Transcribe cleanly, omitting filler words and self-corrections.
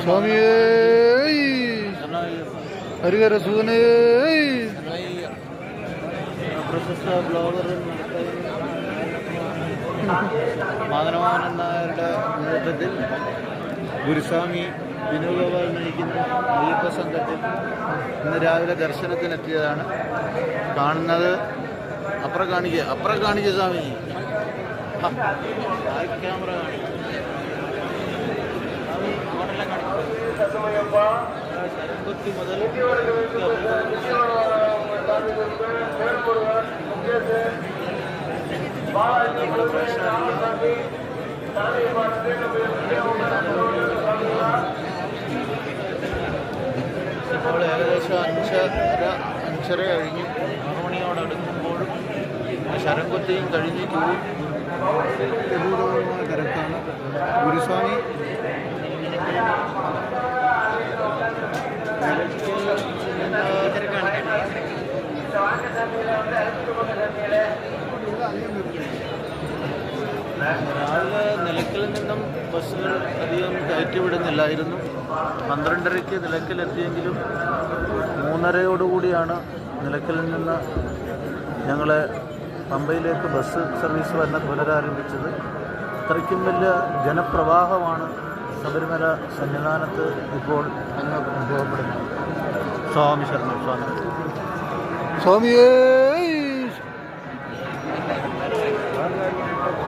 സ്വാമിയേ ഹരിഹരസൂനേ. പ്രശസ്ത ബ്ലോഗർ മാധവൻ നായരുടെ നേതൃത്വത്തിൽ ഗുരുസ്വാമി വിനോഗോപാൽ നയിക്കുന്ന അയ്യപ്പ സംഘത്തിൽ ഇന്ന് രാവിലെ ദർശനത്തിനെത്തിയതാണ്. കാണുന്നത് അപ്പുറം കാണിക്കുക സ്വാമിജി. ക്യാമറ ശരംകുത്തി മുതൽ ഇപ്പോൾ ഏകദേശം 5:30 കഴിഞ്ഞു. 6 മണിയോടടുക്കുമ്പോഴും ശരംകുത്തിയും കഴിഞ്ഞ് ക്യൂരൂപമായ തിരക്കാണ്. ഗുരുസ്വാമി രാവിലെ നിലയ്ക്കൽ നിന്നും ബസ്സുകൾ അധികം കയറ്റിവിടുന്നില്ലായിരുന്നു. 12:30 നിലയ്ക്കലെത്തിയെങ്കിലും 3:30 നിലയ്ക്കലിൽ നിന്ന് ഞങ്ങളെ പമ്പയിലേക്ക് ബസ് സർവീസ് പുനരാരംഭിച്ചത്. അത്രയ്ക്കും വലിയ ജനപ്രവാഹമാണ് ശബരിമല സന്നിധാനത്ത് ഇപ്പോൾ അനുഭവപ്പെടുന്നത്. സ്വാമി ശരണം. സ്വാമിയേ